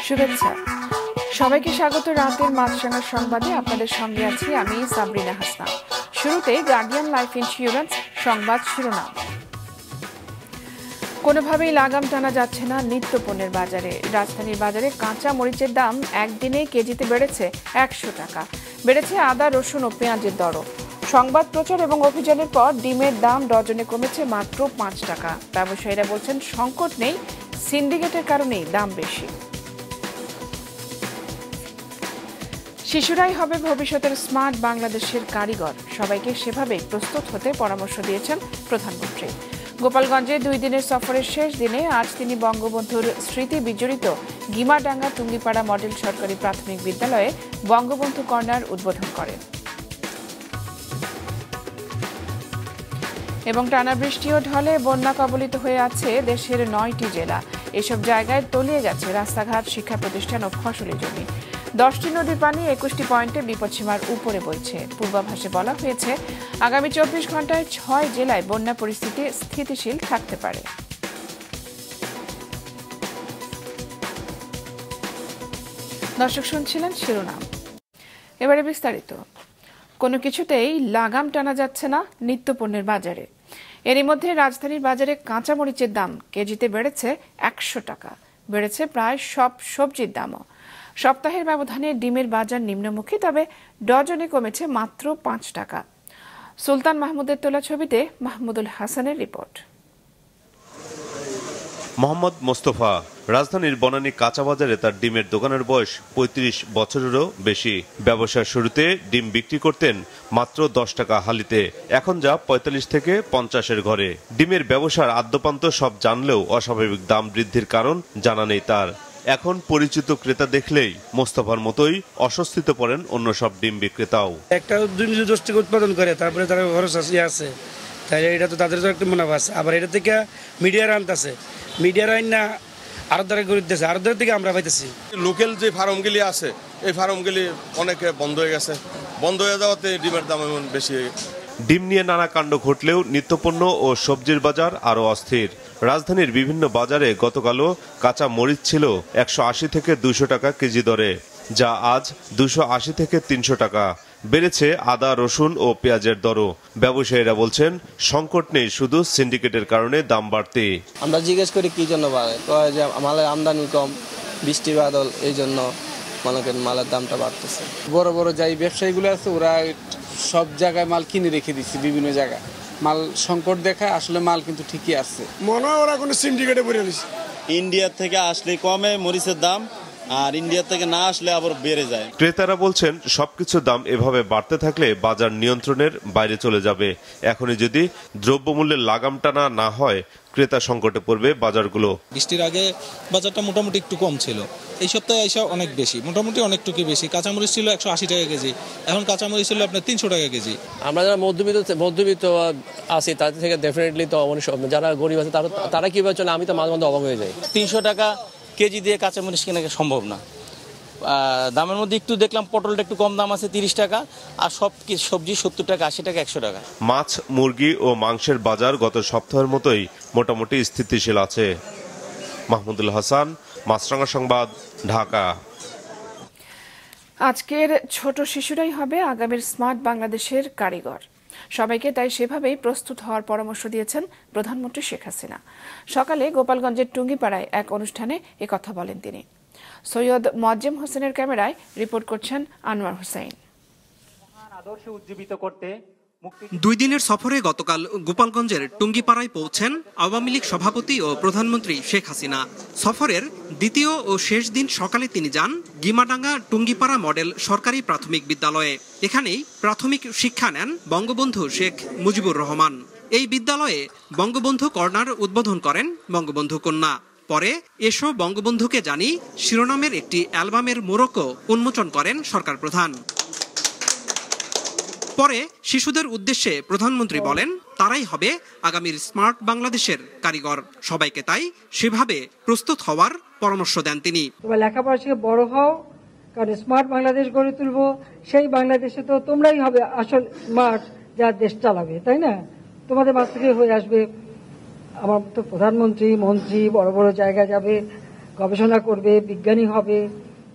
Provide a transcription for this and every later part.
শুভেচ্ছা সবাইকে স্বাগত রাতের মাছরাঙা সংবাদে আপনাদের সঙ্গে আছি আমি সাবরিনা হাসনা। শুরুতে গার্ডিয়ান লাইফ ইন্স্যুরেন্স সংবাদ শিরোনাম। কোনোভাবেই লাগাম টানা যাচ্ছে না নিত্য পণ্যের বাজারে। রাজধানীর বাজারে কাঁচা মরিচের দাম একদিনে কেজিতে বেড়েছে 100 টাকা। বেড়েছে আদা, রসুন ও পেঁয়াজের দরও। সংবাদ প্রচার এবং অভিযানের পর ডিমের দাম ডজনে কমেছে মাত্র 5 টাকা। ব্যবসায়ীরা বলছেন সংকট নেই, সিন্ডিকেটের কারণেই দাম বেশি। শিশুরাই হবে ভবিষ্যতের স্মার্ট বাংলাদেশের কারিগর, সবাইকে সেভাবেই প্রস্তুত হতে পরামর্শ দিয়েছেন প্রধানমন্ত্রী। গোপালগঞ্জে 2 দিনের সফরের শেষ দিনে আজ তিনি বঙ্গবন্ধুর স্মৃতি বিজড়িত গিমাডাঙ্গা টুঙ্গিপাড়া মডেল সরকারি প্রাথমিক বিদ্যালয়ে বঙ্গবন্ধু কর্নার উদ্বোধন করেন। এবং টানা বৃষ্টি ও ঢলে বন্যা কবলিত হয়ে আছে দেশের 9টি জেলা। এসব জায়গায় তলিয়ে গেছে রাস্তাঘাট, শিক্ষা প্রতিষ্ঠান ও ফসলি জমি। 10টি নদীর পানি 21টি পয়েন্টে বিপদসীমার উপরে বইছে। পূর্বাভাসে বলা হয়েছে আগামী 24 ঘন্টায় 6 জেলায় বন্যা পরিস্থিতি স্থিতিশীল থাকতে পারে। দর্শক শুনছিলেন শিরোনাম, এবারে বিস্তারিত। কোনো কিছুতেই লাগাম টানা যাচ্ছে না নিত্য পণ্যের বাজারে। এরই মধ্যে রাজধানীর বাজারে কাঁচা মরিচের দাম কেজিতে বেড়েছে 100 টাকা। বেড়েছে প্রায় সব সবজির দামও। সপ্তাহের ব্যবধানে ডিমের বাজার নিম্নমুখী, তবে ডজনে কমেছে মাত্র 5 টাকা। সুলতান মাহমুদের তোলা ছবিতে মাহমুদুল হাসানের রিপোর্ট। মোহাম্মদ মোস্তফা রাজধানীর বনানী কাঁচা বাজারে তার ডিমের দোকানের বয়স 35 বছরেরও বেশি। ব্যবসার শুরুতে ডিম বিক্রি করতেন মাত্র 10 টাকা হালিতে, এখন যা 45 থেকে 50-এর ঘরে। ডিমের ব্যবসার আদ্যপান্ত সব জানলেও অস্বাভাবিক দাম বৃদ্ধির কারণ জানা নেই তার। এখন পরিচিত ক্রেতা দেখলেই মোস্তফার মতোই অস্বস্তিতে পড়েন অন্য সব ডিম বিক্রেতাও। একটা 210 টাকা উৎপাদন করে, তারপরে তারা খরচ আছে, তাহলে এটা তো তাদের তো একটা মুনাফা আছে। আবার এটা থেকে মিডিয়ার আনতেছে, মিডিয়ার আইন না আরো দ্বারা করে দিতেছে, আরো দ্বারা থেকে আমরা পাইতেছি। লোকাল যে ফার্মগুলি আছে এই ফার্মগুলি অনেকে বন্ধ হয়ে গেছে। বন্ধ হয়ে যাওয়াতে ডিমের দাম এমন বেশি। ডিম নিয়ে নানা কাণ্ড ঘটলেও নিত্যপণ্য ও সবজির বাজার আরও অস্থির। রাজধানীর বিভিন্ন বাজারে গতকালও কাঁচা মরিচ ছিল 180 থেকে 200 টাকা কেজি দরে, যা আজ 280 থেকে 300 টাকা। বেড়েছে আদা, রসুন ও পেঁয়াজের দরও। ব্যবসায়ীরা বলছেন সংকট নেই, শুধু সিন্ডিকেটের কারণে দাম বাড়তে। আমরা জিজ্ঞেস করি কি জন্য বাড়ে, কয় যে মালের আমদানি কম, বৃষ্টি বাদল, এই জন্য মালের দামটা বাড়তেছে। বড় বড় যাই ব্যবসায়ীগুলো আছে ওরা সব জায়গায় মাল কিনে রেখে দিচ্ছে, বিভিন্ন জায়গায় মাল সংকট দেখায়, আসলে মাল কিন্তু ঠিকই আছে। মনে হয় ওরা কোনো সিন্ডিকেটে পড়ে গেছে। ইন্ডিয়া থেকে আসলে কমে মরিচের দাম, আর ইন্ডিয়া থেকে না আসলে আবার বেড়ে যায়। ক্রেতারা বলছেন সবকিছু দাম এভাবে বাড়তে থাকলে বাজার নিয়ন্ত্রণের বাইরে চলে যাবে। এখনই যদি দ্রব্যমূল্যের লাগাম টানা না হয়, ক্রেতা সংকটে পড়বে বাজারগুলো। বৃষ্টির আগে বাজারটা মোটামুটি একটু কম ছিল, এই সপ্তাহে এসে অনেক বেশি, মোটামুটি অনেকটুকু বেশি। কাঁচামরিচ ছিল 180 টাকা কেজি, এখন কাঁচামরিচ ছিল আপনার 300 টাকা কেজি। আমরা যারা মধ্যবিত্ত আছি তাদের থেকে ডেফিনেটলি তো যারা গরিব আছে তারা কি বলছেন, আমি তো মাঝে মধ্যে অবাক হয়ে যাই। 300 টাকা কেজি দিয়ে কাঁচামরিচ কেনা সম্ভব না। দামের মধ্যে একটু দেখলাম পটলটা একটু কম দাম আছে 30 টাকা, আর সব সবজি 70 টাকা, 80 টাকা, 100 টাকা। মাছ, মুরগি ও মাংসের বাজার গত সপ্তাহের মতোই মোটামুটি স্থিতিশীল আছে। মাহমুদুল হাসান, মাছরাঙা সংবাদ, ঢাকা। আজকের ছোট শিশুরাই হবে আগামীর স্মার্ট বাংলাদেশের কারিগর, সবাইকে তাই সেভাবেই প্রস্তুত হওয়ার পরামর্শ দিয়েছেন প্রধানমন্ত্রী শেখ হাসিনা। সকালে গোপালগঞ্জের টুঙ্গিপাড়ায় এক অনুষ্ঠানে একথা বলেন তিনি। সৈয়দ মোয়াজ্জেম হোসেনের ক্যামেরায় রিপোর্ট করছেন আনোয়ার হোসেন। আদর্শ উজ্জীবিত করতে 2 দিনের সফরে গতকাল গোপালগঞ্জের টুঙ্গিপাড়ায় পৌঁছেন আওয়ামী লীগ সভাপতি ও প্রধানমন্ত্রী শেখ হাসিনা। সফরের দ্বিতীয় ও শেষ দিন সকালে তিনি যান গিমাডাঙ্গা টুঙ্গিপাড়া মডেল সরকারি প্রাথমিক বিদ্যালয়ে। এখানেই প্রাথমিক শিক্ষা নেন বঙ্গবন্ধু শেখ মুজিবুর রহমান। এই বিদ্যালয়ে বঙ্গবন্ধু কর্নার উদ্বোধন করেন বঙ্গবন্ধু কন্যা। পরে এসো বঙ্গবন্ধুকে জানি শিরোনামের একটি অ্যালবামের মোড়কও উন্মোচন করেন সরকার প্রধান। পরে শিশুদের উদ্দেশ্যে প্রধানমন্ত্রী বলেন, তারাই হবে আগামীর স্মার্ট বাংলাদেশের কারিগর। সবাইকে তাই সেভাবে প্রস্তুত হওয়ার পরামর্শ দেন তিনি। লেখাপড়া শিখে বড় হও, কারণ স্মার্ট বাংলাদেশ গড়ে তুলবো। সেই বাংলাদেশে তো তোমরাই হবে আসল স্মার্ট, যা দেশ চালাবে, তাই না? তোমাদের মাঝ থেকে হয়ে আসবে আমার তো প্রধানমন্ত্রী, মন্ত্রী, বড় বড় জায়গায় যাবে, গবেষণা করবে, বিজ্ঞানী হবে।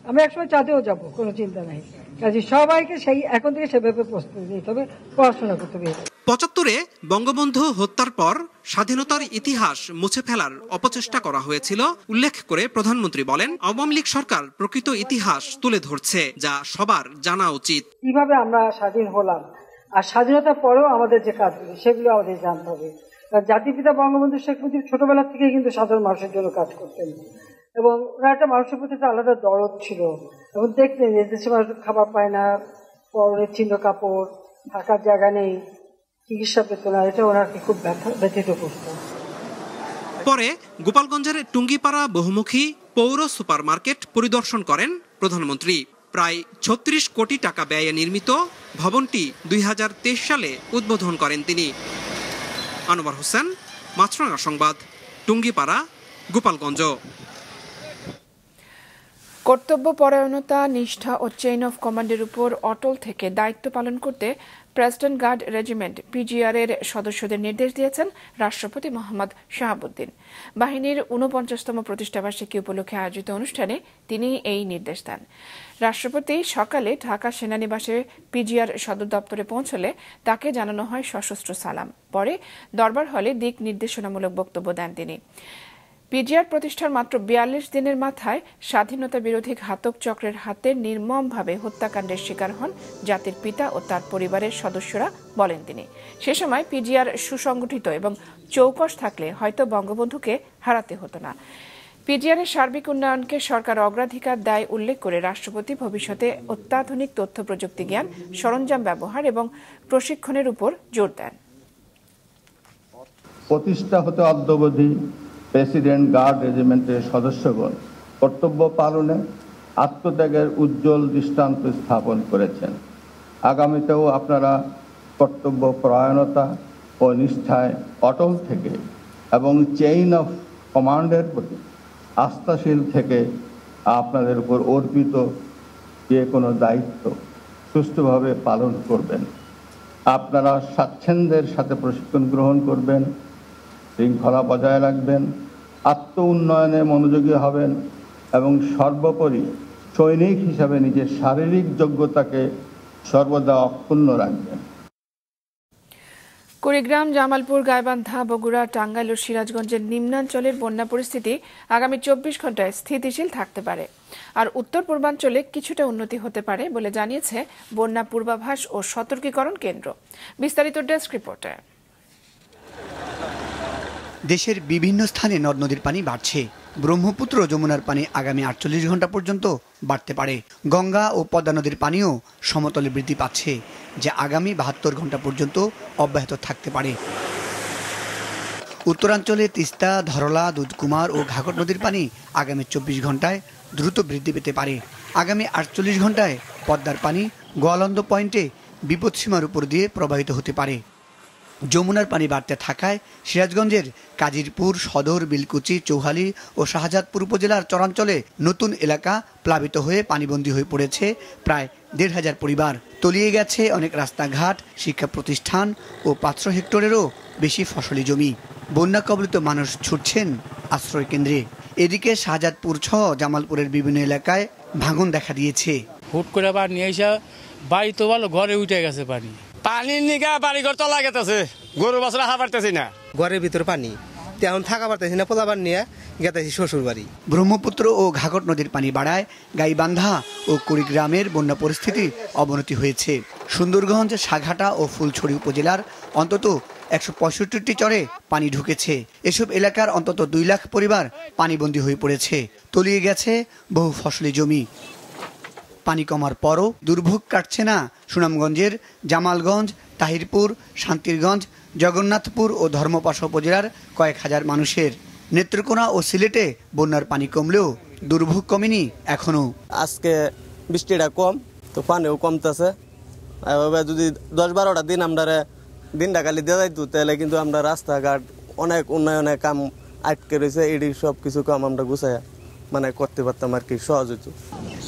আমরা একসময় চাঁদেও যাব, কোনো চিন্তা নাই। কাজে সবাইকে সেই এখন থেকে সেভাবে প্রস্তুতি নিতে হবে, পড়াশোনা করতে হবে। ৭৫-এ বঙ্গবন্ধু হত্যার পর স্বাধীনতার ইতিহাস মুছে ফেলার অপচেষ্টা করা হয়েছিল উল্লেখ করে প্রধানমন্ত্রী বলেন, আওয়ামী লীগ সরকার প্রকৃত ইতিহাস তুলে ধরছে, যা সবার জানা উচিত। কিভাবে আমরা স্বাধীন হলাম আর স্বাধীনতার পরেও আমাদের যে কাজগুলো, সেগুলো আমাদের জানতে হবে। কারণ জাতিপিতা বঙ্গবন্ধু শেখ মুজিব ছোটবেলা থেকে কিন্তু সাধারণ মানুষের জন্য কাজ করতেন, এবং ওনার একটা মানুষের প্রতি একটা আলাদা দরদ ছিল। এবং দেখতেন যে দেশে মানুষ খাবার পায় না, পরনের ছিন্ন কাপড়, থাকার জায়গা নেই, চিকিৎসা পেত না, এটা ওনাকে খুব ব্যথিত করত। পরে গোপালগঞ্জের টুঙ্গিপাড়া বহুমুখী পৌর সুপার মার্কেট পরিদর্শন করেন প্রধানমন্ত্রী। প্রায় ৩৬ কোটি টাকা ব্যয়ে নির্মিত ভবনটি ২০২৩ সালে উদ্বোধন করেন তিনি। আনোয়ার হোসেন, মাছরাঙা সংবাদ, টুঙ্গিপাড়া, গোপালগঞ্জ। কর্তব্যপরায়ণতা, নিষ্ঠা ও চেইন অফ কমান্ডের উপর অটল থেকে দায়িত্ব পালন করতে প্রেসিডেন্ট গার্ড রেজিমেন্ট পিজিআর এর সদস্যদের নির্দেশ দিয়েছেন রাষ্ট্রপতি মোহাম্মদ শাহাবুদ্দিন। বাহিনীর ৪৯তম প্রতিষ্ঠাবার্ষিকী উপলক্ষে আয়োজিত অনুষ্ঠানে তিনি এই নির্দেশ দেন। রাষ্ট্রপতি সকালে ঢাকা সেনানিবাসে পিজিআর সদর দপ্তরে পৌঁছলে তাকে জানানো হয় সশস্ত্র সালাম। পরে দরবার হলে দিক নির্দেশনামূলক বক্তব্য দেন তিনি। পিজিআর প্রতিষ্ঠার মাত্র ৪২ দিনের মাথায় স্বাধীনতা বিরোধী ঘাতক চক্রের হাতে নির্মমভাবে হত্যাকাণ্ডের শিকার হন জাতির পিতা ও তার পরিবারের সদস্যরা, বলেন তিনি। সে সময় পিজিআর সুসংগঠিত এবং চৌকস থাকলে হয়তো বঙ্গবন্ধুকে হারাতে হতো না। পিজিআর এর সার্বিক উন্নয়নকে সরকার অগ্রাধিকার দেয় উল্লেখ করে রাষ্ট্রপতি ভবিষ্যতে অত্যাধুনিক তথ্য প্রযুক্তি জ্ঞান, সরঞ্জাম ব্যবহার এবং প্রশিক্ষণের উপর জোর দেন। প্রতিষ্ঠা হতে অদ্যাবধি প্রেসিডেন্ট গার্ড রেজিমেন্টের সদস্যগণ কর্তব্য পালনে আত্মত্যাগের উজ্জ্বল দৃষ্টান্ত স্থাপন করেছেন। আগামীতেও আপনারা কর্তব্য পরায়ণতা ও নিষ্ঠায় অটল থেকে এবং চেইন অফ কমান্ডের প্রতি আস্থাশীল থেকে আপনাদের উপর অর্পিত যে কোনো দায়িত্ব সুষ্ঠুভাবে পালন করবেন। আপনারা স্বাচ্ছন্দ্যের সাথে প্রশিক্ষণ গ্রহণ করবেন, শৃঙ্খলা বজায় রাখবেন, আত্ম উন্নয়নে মনোযোগী হবেন এবং সর্বোপরি সৈনিক হিসাবে নিজের শারীরিক যোগ্যতাকে সর্বদা অক্ষুণ্ণ রাখবেন। কুড়িগ্রাম, জামালপুর, গাইবান্ধা, বগুড়া, টাঙ্গাইল ও সিরাজগঞ্জের নিম্নাঞ্চলের বন্যা পরিস্থিতি আগামী ২৪ ঘন্টায় স্থিতিশীল থাকতে পারে, আর উত্তর পূর্বাঞ্চলে কিছুটা উন্নতি হতে পারে বলে জানিয়েছে বন্যা পূর্বাভাস ও সতর্কীকরণ কেন্দ্র। বিস্তারিত ডেস্ক রিপোর্টে। দেশের বিভিন্ন স্থানে নদ নদীর পানি বাড়ছে। ব্রহ্মপুত্র ও যমুনার পানি আগামী ৪৮ ঘন্টা পর্যন্ত বাড়তে পারে। গঙ্গা ও পদ্মা নদীর পানিও সমতলে বৃদ্ধি পাচ্ছে, যা আগামী ৭২ ঘন্টা পর্যন্ত অব্যাহত থাকতে পারে। উত্তরাঞ্চলে তিস্তা, ধরলা, দুধকুমার ও ঘাঘট নদীর পানি আগামী ২৪ ঘন্টায় দ্রুত বৃদ্ধি পেতে পারে। আগামী ৪৮ ঘন্টায় পদ্মার পানি গোয়ালন্দ পয়েন্টে বিপদসীমার উপর দিয়ে প্রবাহিত হতে পারে। যমুনার পানি বাড়তে থাকায় সিরাজগঞ্জের কাজিরপুর, সদর, বিলকুচি, চৌহালি ও শাহজাদপুর উপজেলার চরাঞ্চলে নতুন এলাকা প্লাবিত হয়ে পানিবন্দী হয়ে পড়েছে প্রায় ১৫০০ পরিবার। তলিয়ে গেছে অনেক রাস্তাঘাট, শিক্ষা প্রতিষ্ঠান ও ৫০০ হেক্টরেরও বেশি ফসলি জমি। বন্যা কবলিত মানুষ ছুটছেন আশ্রয় কেন্দ্রে। এদিকে শাহজাদপুর সহ জামালপুরের বিভিন্ন এলাকায় ভাঙন দেখা দিয়েছে। হুট করে পানি এসে বাড়ি তো ভালো, ঘরে উঠে গেছে পানি। পানির নিগা বাড়ি ঘর তলা গেতেছে, গরু বাছরা হাঁটা পারতেছি না, ঘরের ভিতরে পানি, তেমন থাকা পারতেছি না, পোলাবার নিয়ে গেতেছি শ্বশুর বাড়ি। ব্রহ্মপুত্র ও ঘাঘট নদীর পানি বাড়ায় গাইবান্ধা ও কুড়িগ্রামের বন্যা পরিস্থিতি অবনতি হয়েছে। সুন্দরগঞ্জ, সাঘাটা ও ফুলছড়ি উপজেলার অন্তত ১৬৫টি চরে পানি ঢুকেছে। এসব এলাকার অন্তত ২ লাখ পরিবার পানিবন্দী হয়ে পড়েছে। তলিয়ে গেছে বহু ফসলি জমি। পানি কমার পরও দুর্ভোগ কাটছে না সুনামগঞ্জের জামালগঞ্জ, তাহিরপুর, শান্তিরগঞ্জ, জগন্নাথপুর ও ধর্মপাশা উপজেলার কয়েক হাজার মানুষের। নেত্রকোনা ও সিলেটে বন্যার পানি কমলেও দুর্ভোগ কমেনি এখনো। আজকে বৃষ্টিটা কম, তো পানিও কমতেছে, এভাবে যদি 10-12টা দিন আমরা দিনটা খালি দিয়ে যাইতো তাহলে কিন্তু আমরা রাস্তাঘাট অনেক উন্নয়নের কাম আটকে রয়েছে, এটি সব কিছু কাম আমরা গুছাইয়া করতে পারতাম আর কি, সহজ হতো।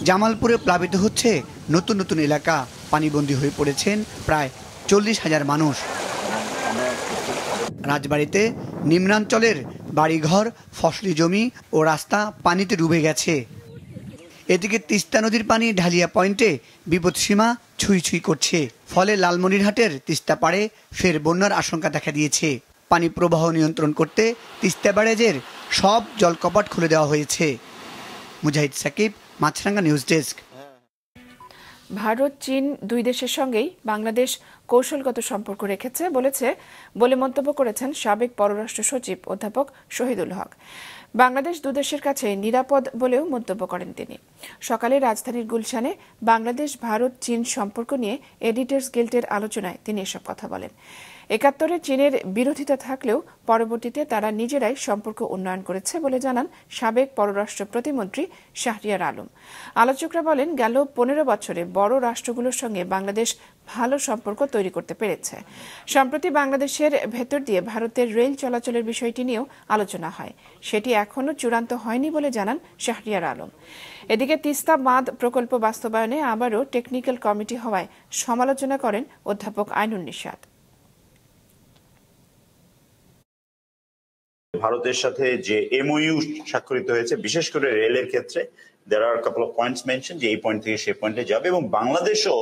জামালপুরে প্লাবিত হচ্ছে নতুন নতুন এলাকা, পানিবন্দী হয়ে পড়েছেন প্রায় 40,000 মানুষ। রাজবাড়িতে নিম্নাঞ্চলের বাড়িঘর, ফসলি জমি ও রাস্তা পানিতে ডুবে গেছে। এদিকে তিস্তা নদীর পানি ঢালিয়া পয়েন্টে বিপদসীমা ছুঁই ছুঁই করছে, ফলে লালমনিরহাটের তিস্তা পাড়ে ফের বন্যার আশঙ্কা দেখা দিয়েছে। পানি প্রবাহ নিয়ন্ত্রণ করতে তিস্তা ব্যারেজের সব জলকপাট খুলে দেওয়া হয়েছে। মুজাহিদ সাকিব, মাছরাঙ্গা নিউজ ডেস্ক। ভারত চীন দুই দেশের সঙ্গেই বাংলাদেশ কৌশলগত সম্পর্ক রেখেছে বলে মন্তব্য করেছেন সাবেক পররাষ্ট্র সচিব অধ্যাপক শহীদুল হক। বাংলাদেশ দুদেশের কাছে নিরাপদ বলেও মন্তব্য করেন তিনি। সকালে রাজধানীর গুলশানে বাংলাদেশ ভারত চীন সম্পর্ক নিয়ে এডিটর্স গিল্ডের আলোচনায় তিনি এসব কথা বলেন। ৭১-এ চীনের বিরোধিতা থাকলেও পরবর্তীতে তারা নিজেরাই সম্পর্ক উন্নয়ন করেছে বলে জানান সাবেক পররাষ্ট্র প্রতিমন্ত্রী শাহরিয়ার আলম। আলোচকরা বলেন, গেল 15 বছরে বড় রাষ্ট্রগুলোর সঙ্গে বাংলাদেশ ভালো সম্পর্ক তৈরি করতে পেরেছে। সম্প্রতি বাংলাদেশের ভেতর দিয়ে ভারতের রেল চলাচলের বিষয়টি নিয়েও আলোচনা হয়, সেটি এখনও চূড়ান্ত হয়নি বলে জানান শাহরিয়ার আলম। এদিকে তিস্তা বাঁধ প্রকল্প বাস্তবায়নে আবারও টেকনিক্যাল কমিটি হওয়ায় সমালোচনা করেন অধ্যাপক আইনুন নিশাত। ভারতের সাথে যে এমওইউ স্বাক্ষরিত হয়েছে, বিশেষ করে রেলের ক্ষেত্রে there are a couple of points mentioned যে এই পয়েন্ট থেকে সেই পয়েন্টে যাবে, এবং বাংলাদেশও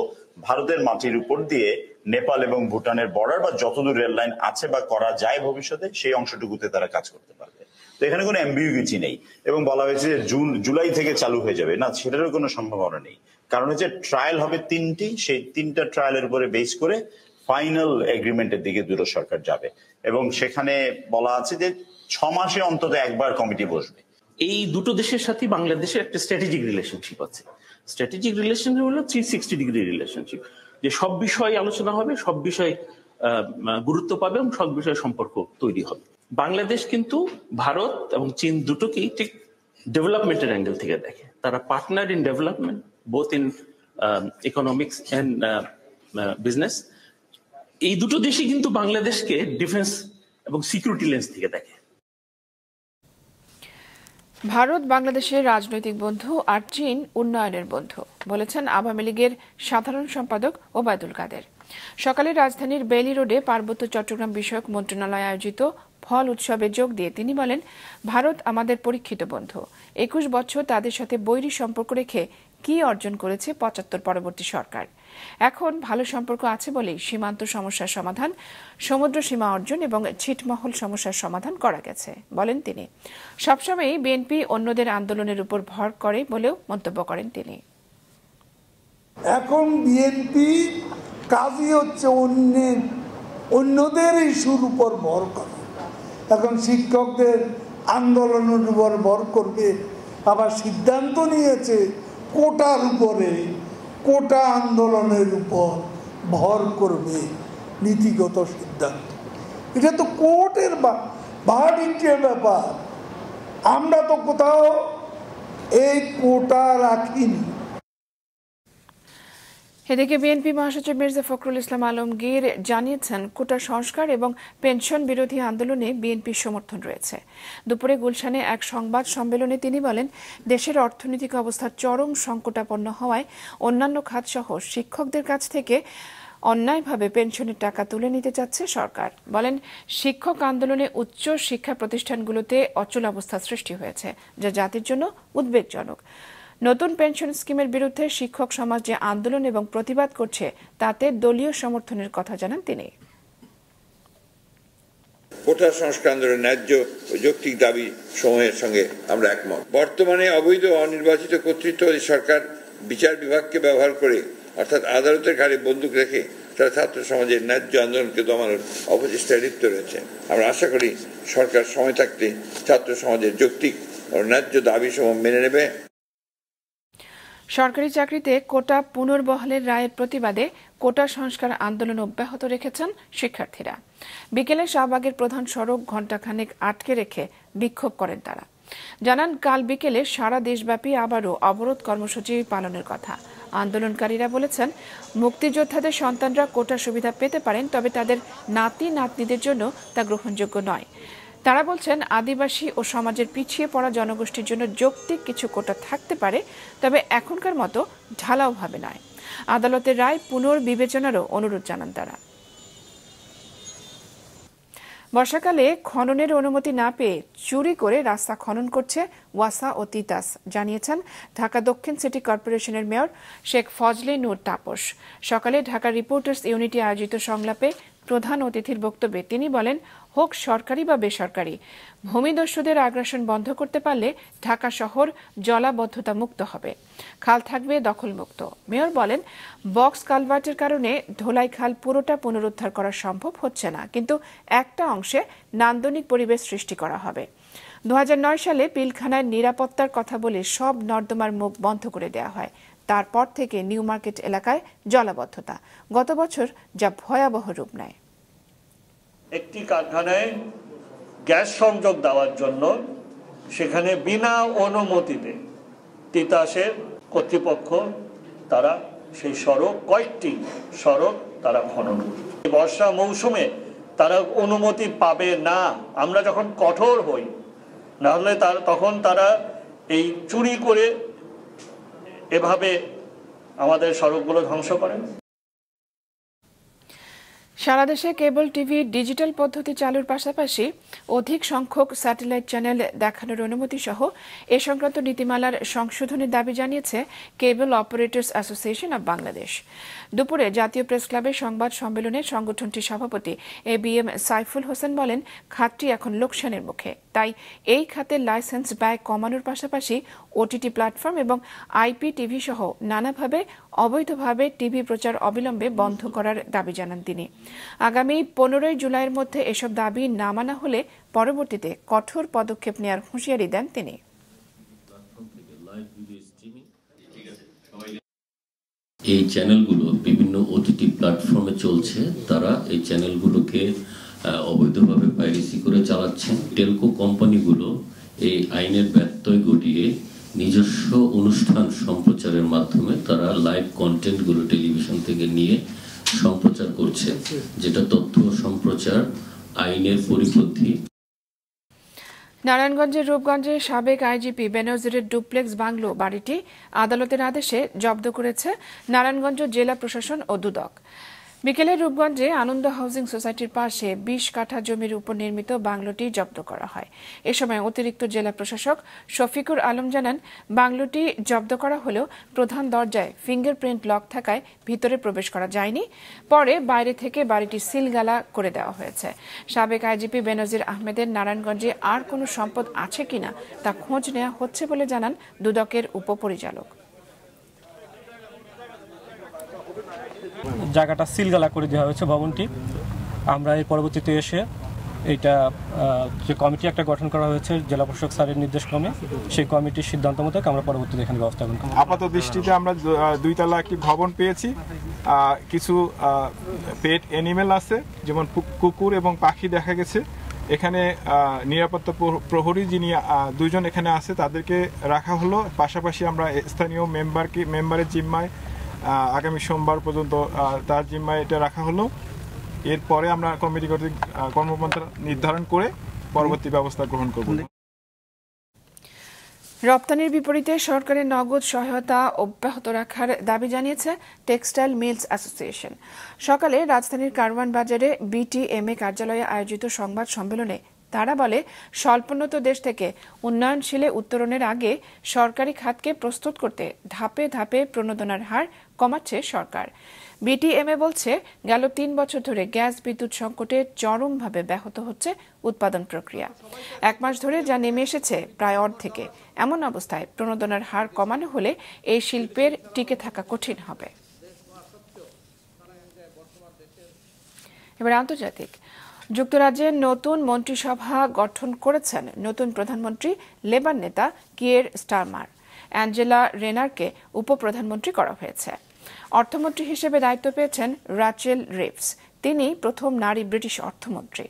ভারতের মাটির উপর দিয়ে নেপাল এবং ভুটানের বর্ডার বা যতদূর রেল লাইন আছে বা করা যায় ভবিষ্যতে সেই অংশটুকুতে তারা কাজ করতে পারবে। তো এখানে কোনো অ্যাম্বিগুইটি নেই, এবং বলা হয়েছে যে জুলাই থেকে চালু হয়ে যাবে না, সেটারও কোনো সম্ভাবনা নেই। কারণ হচ্ছে ট্রায়াল হবে 3টি, সেই 3টা ট্রায়ালের উপরে বেস করে ফাইনাল এগ্রিমেন্টের দিকে দুটো সরকার যাবে, এবং সেখানে বলা আছে যে 6 মাসে অন্তত একবার কমিটি বসবে। এই দুটো দেশের সাথে বাংলাদেশের একটা স্ট্র্যাটেজিক রিলেশনশিপ আছে। স্ট্র্যাটেজিক রিলেশনশিপ হলো 360 ডিগ্রি রিলেশনশিপ, যে সব বিষয়ে আলোচনা হবে, সব বিষয়ে গুরুত্ব পাবে এবং সব বিষয়ে সম্পর্ক তৈরি হবে। বাংলাদেশ কিন্তু ভারত এবং চীন দুটোকেই ঠিক ডেভেলপমেন্টের অ্যাঙ্গেল থেকে দেখে। তারা partner in development, both in economics and business. এই দুটো দেশই কিন্তু বাংলাদেশকে ডিফেন্স এবং সিকিউরিটি লেন্স থেকে দেখে। ভারত বাংলাদেশের রাজনৈতিক বন্ধু আর চীন উন্নয়নের বন্ধু বলেছেন আওয়ামী লীগের সাধারণ সম্পাদক ওবায়দুল কাদের। সকালে রাজধানীর বেইলি রোডে পার্বত্য চট্টগ্রাম বিষয়ক মন্ত্রণালয় আয়োজিত ফল উৎসবে যোগ দিয়ে তিনি বলেন, ভারত আমাদের পরীক্ষিত বন্ধু। 21 বছর তাদের সাথে বৈরী সম্পর্ক রেখে কি অর্জন করেছে 75 পরবর্তী সরকার। এখন ভালো সম্পর্ক আছে বলেই সীমান্ত সমস্যার সমাধান, সমুদ্র সীমা অর্জন এবং ছিটমহল সমস্যার সমাধান করা গেছে বলেন তিনি। সবসময়ই বিএনপি অন্যদের আন্দোলনের উপর ভর করে বলেও মন্তব্য করেন তিনি। এখন বিএনপি কাজই হচ্ছে অন্যদের ইস্যুর উপর ভর করে। এখন শিক্ষকদের আন্দোলনের উপর ভর করবে, আবার সিদ্ধান্ত নিয়েছে কোটার উপরে, কোটা আন্দোলনের উপর ভর করবে, নীতিগত সিদ্ধান্ত। এটা তো কোর্টের ভার্ডিক্টের ব্যাপার। আমরা তো কোথাও এই কোটা রাখিনি। এদিকে বিএনপি মহাসচিব মির্জা ফখরুল ইসলাম আলমগীর জানিয়েছেন, কোটা সংস্কার এবং পেনশন বিরোধী আন্দোলনে বিএনপির সমর্থন রয়েছে। দুপুরে গুলশানে এক সংবাদ সম্মেলনে তিনি বলেন, দেশের অর্থনৈতিক অবস্থা চরম সংকটাপন্ন হওয়ায় অন্যান্য খাতসহ শিক্ষকদের কাছ থেকে অন্যায়ভাবে পেনশনের টাকা তুলে নিতে চাচ্ছে সরকার। বলেন, শিক্ষক আন্দোলনে উচ্চ শিক্ষা প্রতিষ্ঠানগুলোতে অচল অবস্থা সৃষ্টি হয়েছে, যা জাতির জন্য উদ্বেগজনক। নতুন পেনশন স্কিমের বিরুদ্ধে শিক্ষক সমাজ যে আন্দোলন এবং প্রতিবাদ করছে তাতে দলীয় সমর্থনের কথা জানান তিনি। কোটা সংস্কার আন্দোলনের ন্যায্য ও যৌক্তিক দাবি সমূহের সঙ্গে আমরা একমত। বর্তমানে অবৈধ অনির্বাচিত কর্তৃত্ববাদী সরকার বিচার বিভাগকে ব্যবহার করে, অর্থাৎ আদালতের ঘাড়ে বন্দুক রেখে তারা ছাত্র সমাজের ন্যায্য আন্দোলনকে দমানোর অপচেষ্টায় লিপ্ত রয়েছে। আমরা আশা করি সরকার সময় থাকতে ছাত্র সমাজের যৌক্তিক ও ন্যায্য দাবি সমূহ মেনে নেবে। সরকারি চাকরিতে কোটা পুনর্বহালের রায়ের প্রতিবাদে কোটা সংস্কার আন্দোলন অব্যাহত রেখেছেন শিক্ষার্থীরা। বিকেলে শাহবাগের প্রধান সড়ক ঘণ্টাখানেক আটকে রেখে বিক্ষোভ করেন তারা। জানান কাল বিকেলে সারা দেশব্যাপী আবারও অবরোধ কর্মসূচি পালনের কথা। আন্দোলনকারীরা বলেছেন, মুক্তিযোদ্ধাদের সন্তানরা কোটা সুবিধা পেতে পারেন, তবে তাদের নাতি নাতনিদের জন্য তা গ্রহণযোগ্য নয়। তারা বলছেন, আদিবাসী ও সমাজের পিছিয়ে পড়া জনগোষ্ঠীর জন্য যৌক্তিক কিছু কোটা থাকতে পারে, তবে এখনকার মতো ঢালাওভাবে নয়। আদালতের রায় পুনর্বিবেচনারও অনুরোধ জানান তারা। বর্ষাকালে খননের অনুমতি না পেয়ে চুরি করে রাস্তা খনন করছে ওয়াসা ও তিতাস, জানিয়েছেন ঢাকা দক্ষিণ সিটি কর্পোরেশনের মেয়র শেখ ফজলে নূর তাপস। সকালে ঢাকা রিপোর্টার্স ইউনিটি আয়োজিত সংলাপে প্রধান অতিথির বক্তব্যে তিনি বলেন, হোক সরকারি বা বেসরকারি, ভূমিদস্যুদের আগ্রাসন বন্ধ করতে পারলে ঢাকা শহর জলাবদ্ধতা মুক্ত হবে, খাল থাকবে দখলমুক্ত। মেয়র বলেন, বক্স কালভার্টের কারণে ধোলাই খাল পুরোটা পুনরুদ্ধার করা সম্ভব হচ্ছে না, কিন্তু একটা অংশে নান্দনিক পরিবেশ সৃষ্টি করা হবে। 2009 সালে পিলখানায় নিরাপত্তার কথা বলে সব নর্দমার মুখ বন্ধ করে দেওয়া হয়। তারপর থেকে নিউ মার্কেট এলাকায় জলাবদ্ধতা, গত বছর যা ভয়াবহ রূপ নেয়। একটি কারখানায় গ্যাস সংযোগ দেওয়ার জন্য সেখানে বিনা অনুমতিতে তিতাসের কর্তৃপক্ষ তারা সেই সড়ক, কয়েকটি সড়ক তারা খনন করে। বর্ষা মৌসুমে তারা অনুমতি পাবে না। আমরা যখন কঠোর হই, না হলে তখন তারা এই চুরি করে এভাবে আমাদের সড়কগুলো ধ্বংস করেন। সারা দেশে কেবল টিভি ডিজিটাল পদ্ধতি চালুর পাশাপাশি অধিক সংখ্যক স্যাটেলাইট চ্যানেল দেখানোর অনুমতি সহ এ সংক্রান্ত নীতিমালার সংশোধনের দাবি জানিয়েছে কেবল অপারেটর্স অ্যাসোসিয়েশন অব বাংলাদেশ। দুপুরে জাতীয় প্রেস ক্লাবে সংবাদ সম্মেলনে সংগঠনটির সভাপতি ABM সাইফুল হোসেন বলেন, খাতটি এখন লোকসানের মুখে, তাই এই খাতের লাইসেন্স ব্যয় কমানোর পাশাপাশি ওটিটি প্ল্যাটফর্ম এবং IPTV সহ নানাভাবে অবৈধভাবে টিভি প্রচার অবিলম্বে বন্ধ করার দাবি জানান তিনি। আগামী 15 জুলাইয়ের মধ্যে এসব দাবি না মানা হলে পরবর্তীতে কঠোর পদক্ষেপ নেওয়ার হুঁশিয়ারি দেন তিনি। এই চ্যানেলগুলো বিভিন্ন OTT প্ল্যাটফর্মে চলছে, তারা এই চ্যানেলগুলোকে অবৈধভাবে পাইরেসি করে চালাচ্ছেন। টেলকো কোম্পানিগুলো এই আইনের ব্যত্যয় ঘটিয়ে নিজস্ব অনুষ্ঠান সম্প্রচারের মাধ্যমে তারা লাইভ কন্টেন্টগুলো টেলিভিশন থেকে নিয়ে সম্প্রচার করছে, যেটা তথ্য সম্প্রচার আইনের পরিপন্থী। নারায়ণগঞ্জের রূপগঞ্জে সাবেক আইজিপি বেনজিরের ডুপ্লেক্স বাংলো বাড়িটি আদালতের আদেশে জব্দ করেছে নারায়ণগঞ্জ জেলা প্রশাসন ও দুদক। বিকেলে রূপগঞ্জে আনন্দ হাউজিং সোসাইটির পাশে 20 কাঠা জমির উপর নির্মিত বাংলোটি জব্দ করা হয়। এ সময় অতিরিক্ত জেলা প্রশাসক শফিকুর আলম জানান, বাংলোটি জব্দ করা হলেও প্রধান দরজায় ফিঙ্গারপ্রিন্ট লক থাকায় ভিতরে প্রবেশ করা যায়নি। পরে বাইরে থেকে বাড়িটি সিলগালা করে দেওয়া হয়েছে। সাবেক আইজিপি বেনজির আহমেদের নারায়ণগঞ্জে আর কোনো সম্পদ আছে কিনা তা খোঁজ নেওয়া হচ্ছে বলে জানান দুদকের উপপরিচালক। জায়গাটা সিলগালা করে দেওয়া হয়েছে ভবনটি। আমরা এর পরবর্তীতে এসে এইটা যে কমিটি একটা গঠন করা হয়েছে জেলা প্রশাসক স্যারের নির্দেশক্রমে, সেই কমিটির সিদ্ধান্ত মোতাবেক আমরা পরবর্তীতে এখানে ব্যবস্থা গ্রহণ করব। আপাত দৃষ্টিতে আমরা 2 তলা একটি ভবন পেয়েছি। কিছু পেট অ্যানিমেল আছে, যেমন কুকুর এবং পাখি দেখা গেছে। এখানে নিরাপত্তা প্রহরী যিনি 2 জন এখানে আছে তাদেরকে রাখা হলো। পাশাপাশি আমরা স্থানীয় মেম্বারের জিম্মায় আগামী সোমবার পর্যন্ত তার জিম্মায় এটা রাখা হলো। এরপরে আমরা কমিটি কর্তৃক কর্মপন্থা নির্ধারণ করে পরবর্তী ব্যবস্থা গ্রহণ করব। রপ্তানির বিপরীতে সরকারের নগদ সহায়তা অব্যাহত রাখার দাবি জানিয়েছে টেক্সটাইল মিলস অ্যাসোসিয়েশন। সকালে রাজধানীর কারওয়ান বাজারে BTMA কার্যালয়ে আয়োজিত সংবাদ সম্মেলনে তারা বলে, স্বল্পোন্নত দেশ থেকে উন্নয়নশীলে উত্তরণের আগে সরকারি খাতকে প্রস্তুত করতে ধাপে ধাপে প্রণোদনার হার কমাচ্ছে সরকার। BTMA বলছে, গেল 3 বছর ধরে গ্যাস বিদ্যুৎ সংকটে চরমভাবে ব্যাহত হচ্ছে উৎপাদন প্রক্রিয়া। 1 মাস ধরে যা নেমে এসেছে প্রায় অর্ধেকে। এমন অবস্থায় প্রণোদনার হার কমানো হলে এই শিল্পের টিকে থাকা কঠিন হবে। এবার আন্তর্জাতিক। যুক্তরাজ্যের নতুন মন্ত্রিসভা গঠন করেছেন নতুন প্রধানমন্ত্রী লেবার নেতা কিয়ের স্টারমার। অ্যাঞ্জেলা রেনারকে উপপ্রধানমন্ত্রী করা হয়েছে। অর্থমন্ত্রী হিসেবে দায়িত্ব পেয়েছেন রাচেল রিভস। তিনি প্রথম নারী ব্রিটিশ অর্থমন্ত্রী।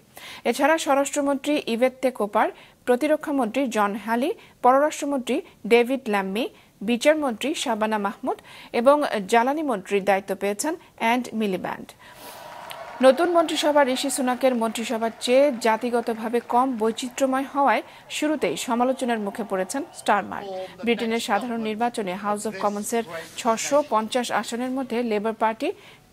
এছাড়া স্বরাষ্ট্রমন্ত্রী ইভেত্তে কোপার, প্রতিরক্ষামন্ত্রী জন হ্যালি, পররাষ্ট্রমন্ত্রী ডেভিড ল্যাম্মি, বিচারমন্ত্রী শাবানা মাহমুদ এবং জ্বালানি মন্ত্রীর দায়িত্ব পেয়েছেন অ্যান্ড মিলিব্যান্ড। নতুন মন্ত্রিসভা ঋষি সুনাকের মন্ত্রিসভার চেয়ে জাতিগতভাবে কম বৈচিত্র্যময় হওয়ায় শুরুতেই সমালোচনার মুখে পড়েছেন স্টারমার। ব্রিটেনের সাধারণ নির্বাচনে হাউস অব কমন্সের 650 আসনের মধ্যে লেবার পার্টি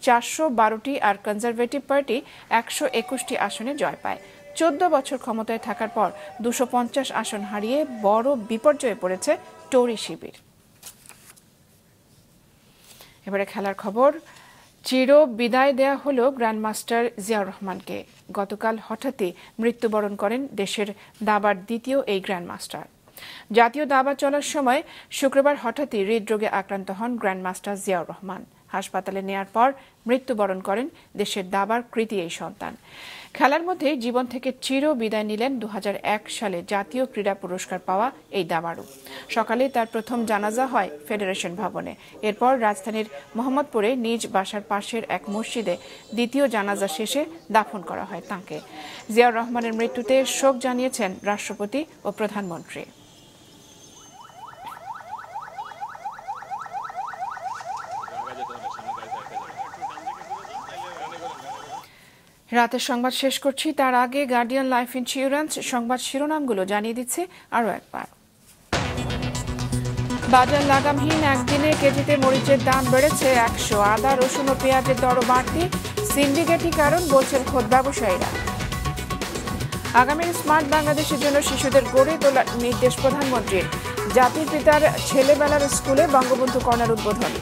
412টি আর কনজারভেটিভ পার্টি 121টি আসনে জয় পায়। 14 বছর ক্ষমতায় থাকার পর 250 আসন হারিয়ে বড় বিপর্যয়ে পড়েছে টোরি শিবির। এবারে খেলার খবর। চির বিদায় দেয়া হলো গ্র্যান্ডমাস্টার জিয়াউর রহমানকে। গতকাল হঠাৎই মৃত্যুবরণ করেন দেশের দাবার দ্বিতীয় এই গ্র্যান্ডমাস্টার। জাতীয় দাবা চলার সময় শুক্রবার হঠাৎই হৃদরোগে আক্রান্ত হন গ্র্যান্ডমাস্টার জিয়াউর রহমান। হাসপাতালে নেয়ার পর মৃত্যুবরণ করেন দেশের দাবার কৃতি এই সন্তান। খেলার মধ্যে জীবন থেকে চির বিদায় নিলেন 2001 সালে জাতীয় ক্রীড়া পুরস্কার পাওয়া এই দাবাড়ু। সকালে তার প্রথম জানাজা হয় ফেডারেশন ভবনে। এরপর রাজধানীর মোহাম্মদপুরে নিজ বাসার পাশের এক মসজিদে দ্বিতীয় জানাজা শেষে দাফন করা হয় তাঁকে। জিয়াউর রহমানের মৃত্যুতে শোক জানিয়েছেন রাষ্ট্রপতি ও প্রধানমন্ত্রী। রাতের সংবাদ শেষ করছি, তার আগে গার্ডিয়ান লাইফ ইন্স্যুরেন্স সংবাদ শিরোনামগুলো জানিয়ে দিচ্ছে আরও একবার। বাজার লাগামহীন একদিনে কেজিতে মরিচের দাম বেড়েছে 100। আদা, রসুন ও পেঁয়াজের দরও বাড়তি, সিন্ডিকেটই কারণ বলছেন খোদ ব্যবসায়ীরা। আগামীর স্মার্ট বাংলাদেশের জন্য শিশুদের গড়ে তোলার নির্দেশ প্রধানমন্ত্রীর। জাতির পিতার ছেলেবেলার স্কুলে বঙ্গবন্ধু কর্নার উদ্বোধন।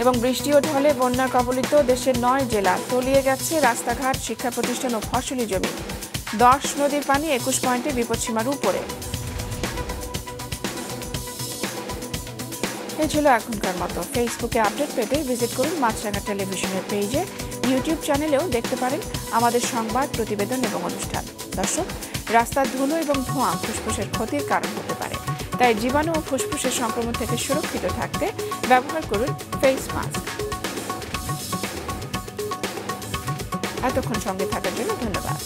এবং বৃষ্টি ও ঢলে বন্যা কবলিত দেশের 9 জেলা, তলিয়ে গেছে রাস্তাঘাট, শিক্ষা প্রতিষ্ঠান ও ফসলি জমি। 10 নদীর পানি 21 পয়েন্টে বিপদসীমার উপরে। এই ছিল এখনকার মতো। ফেসবুকে আপডেট পেতে ভিজিট করুন মাছরাঙা টেলিভিশনের পেজে। ইউটিউব চ্যানেলেও দেখতে পারেন আমাদের সংবাদ, প্রতিবেদন এবং অনুষ্ঠান। দর্শক, রাস্তার ধুলো এবং ধোঁয়া ফুসফুসের ক্ষতির কারণ হতে পারে, তাই জীবাণু ও ফুসফুসের সংক্রমণ থেকে সুরক্ষিত থাকতে ব্যবহার করুন ফেস মাস্ক। এতক্ষণ সঙ্গে থাকার জন্য ধন্যবাদ।